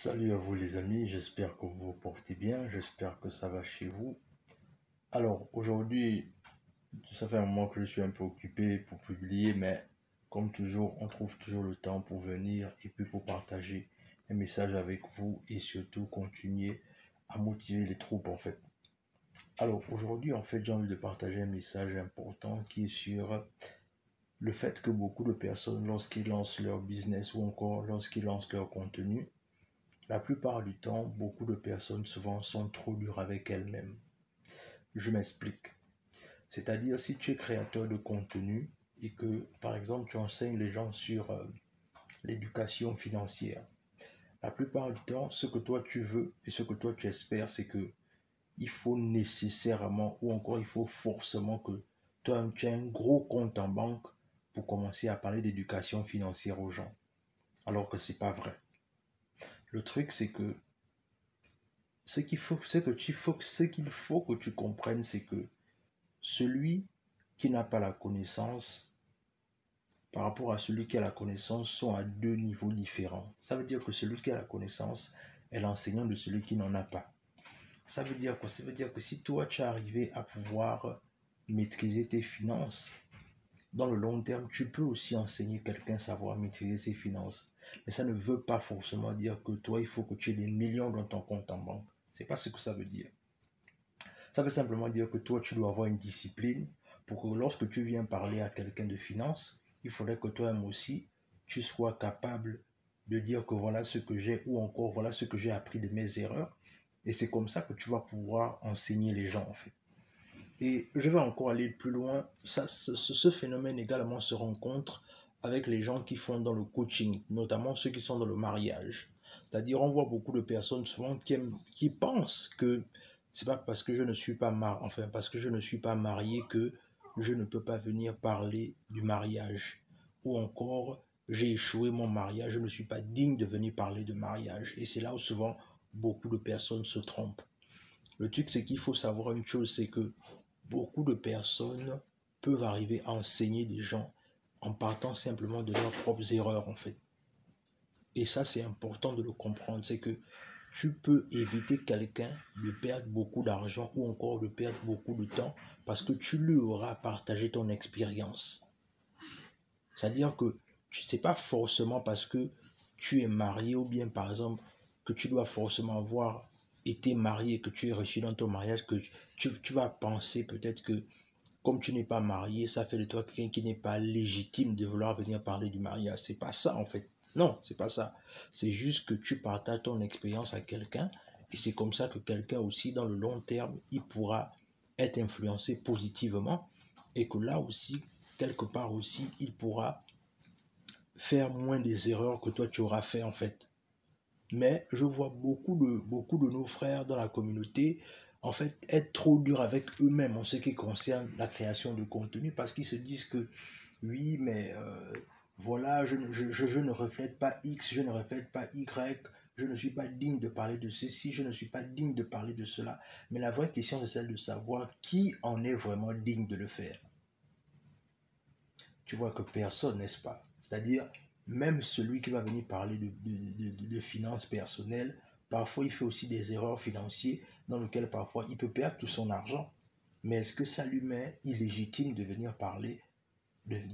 Salut à vous les amis, j'espère que vous vous portez bien, j'espère que ça va chez vous. Alors aujourd'hui, ça fait un moment que je suis un peu occupé pour publier, mais comme toujours, on trouve toujours le temps pour venir et puis pour partager un message avec vous et surtout continuer à motiver les troupes en fait. Alors aujourd'hui, en fait, j'ai envie de partager un message important qui est sur le fait que beaucoup de personnes, lorsqu'ils lancent leur business ou encore lorsqu'ils lancent leur contenu, la plupart du temps, beaucoup de personnes souvent sont trop dures avec elles-mêmes. Je m'explique. C'est-à-dire, si tu es créateur de contenu et que, par exemple, tu enseignes les gens sur l'éducation financière, la plupart du temps, ce que toi tu veux et ce que toi tu espères, c'est que il faut nécessairement ou encore il faut forcément que toi tu aies un gros compte en banque pour commencer à parler d'éducation financière aux gens. Alors que c'est pas vrai. Le truc, c'est que ce qu'il faut que tu comprennes, c'est que celui qui n'a pas la connaissance par rapport à celui qui a la connaissance sont à deux niveaux différents. Ça veut dire que celui qui a la connaissance est l'enseignant de celui qui n'en a pas. Ça veut dire quoi? Ça veut dire que si toi tu es arrivé à pouvoir maîtriser tes finances, dans le long terme, tu peux aussi enseigner quelqu'un à savoir maîtriser ses finances. Mais ça ne veut pas forcément dire que toi, il faut que tu aies des millions dans ton compte en banque. C'est pas ce que ça veut dire. Ça veut simplement dire que toi, tu dois avoir une discipline pour que lorsque tu viens parler à quelqu'un de finance, il faudrait que toi-même aussi, tu sois capable de dire que voilà ce que j'ai ou encore voilà ce que j'ai appris de mes erreurs. Et c'est comme ça que tu vas pouvoir enseigner les gens en fait. Et je vais encore aller plus loin. Ce phénomène également se rencontre avec les gens qui font dans le coaching, notamment ceux qui sont dans le mariage. C'est-à-dire, on voit beaucoup de personnes souvent qui pensent que c'est pas parce que je ne suis pas parce que je ne suis pas marié que je ne peux pas venir parler du mariage. Ou encore, j'ai échoué mon mariage, je ne suis pas digne de venir parler de mariage. Et c'est là où souvent beaucoup de personnes se trompent. Le truc, c'est qu'il faut savoir une chose, c'est que beaucoup de personnes peuvent arriver à enseigner des gens en partant simplement de leurs propres erreurs en fait. Et ça, c'est important de le comprendre, c'est que tu peux éviter quelqu'un de perdre beaucoup d'argent ou encore de perdre beaucoup de temps parce que tu lui auras partagé ton expérience. C'est-à-dire que c'est pas forcément parce que tu es marié ou bien par exemple que tu dois forcément avoir été marié, que tu es reçu dans ton mariage, que tu vas penser peut-être que comme tu n'es pas marié, ça fait de toi quelqu'un qui n'est pas légitime de vouloir venir parler du mariage. C'est pas ça en fait. Non, c'est pas ça. C'est juste que tu partages ton expérience à quelqu'un et c'est comme ça que quelqu'un aussi dans le long terme, il pourra être influencé positivement et que là aussi, quelque part aussi, il pourra faire moins des erreurs que toi tu auras fait en fait. Mais je vois beaucoup de nos frères dans la communauté en fait être trop durs avec eux-mêmes en ce qui concerne la création de contenu parce qu'ils se disent que oui mais voilà je ne reflète pas X, je ne reflète pas Y, je ne suis pas digne de parler de ceci, je ne suis pas digne de parler de cela. Mais la vraie question c'est celle de savoir qui en est vraiment digne de le faire. Tu vois que personne, n'est-ce pas? C'est-à-dire, même celui qui va venir parler de finances personnelles, parfois il fait aussi des erreurs financières dans lesquelles parfois il peut perdre tout son argent. Mais est-ce que ça lui met illégitime de venir parler de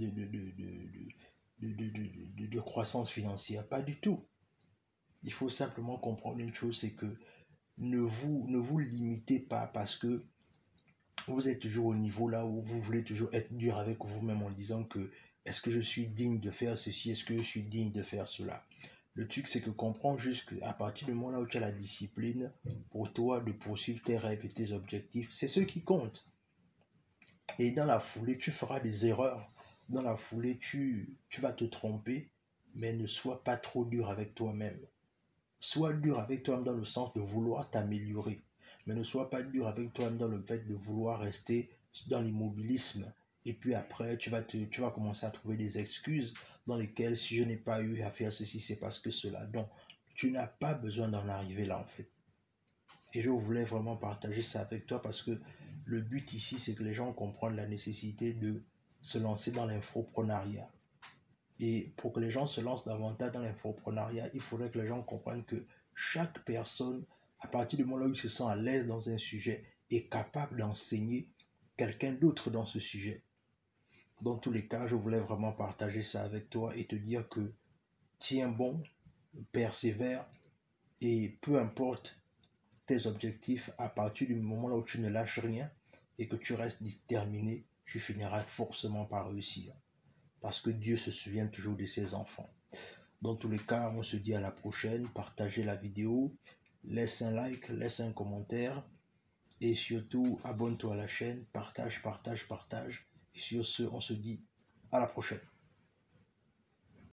croissance financière? Pas du tout. Il faut simplement comprendre une chose, c'est que ne vous limitez pas parce que vous êtes toujours au niveau là où vous voulez toujours être dur avec vous-même en disant que est-ce que je suis digne de faire ceci, est-ce que je suis digne de faire cela. Le truc c'est que comprends juste qu'à partir du moment là où tu as la discipline pour toi de poursuivre tes rêves et tes objectifs, c'est ce qui compte. Et dans la foulée, tu feras des erreurs. Dans la foulée, tu vas te tromper, mais ne sois pas trop dur avec toi-même. Sois dur avec toi-même dans le sens de vouloir t'améliorer. Mais ne sois pas dur avec toi-même dans le fait de vouloir rester dans l'immobilisme. Et puis après, tu vas commencer à trouver des excuses dans lesquelles si je n'ai pas eu à faire ceci, c'est parce que cela. Donc, tu n'as pas besoin d'en arriver là en fait. Et je voulais vraiment partager ça avec toi parce que le but ici, c'est que les gens comprennent la nécessité de se lancer dans l'infoprenariat. Et pour que les gens se lancent davantage dans l'infoprenariat, il faudrait que les gens comprennent que chaque personne, à partir du moment où il se sent à l'aise dans un sujet, est capable d'enseigner quelqu'un d'autre dans ce sujet. Dans tous les cas, je voulais vraiment partager ça avec toi et te dire que tiens bon, persévère et peu importe tes objectifs, à partir du moment où tu ne lâches rien et que tu restes déterminé, tu finiras forcément par réussir. Parce que Dieu se souvient toujours de ses enfants. Dans tous les cas, on se dit à la prochaine. Partagez la vidéo, laisse un like, laisse un commentaire et surtout abonne-toi à la chaîne, partage. Et sur ce, on se dit à la prochaine.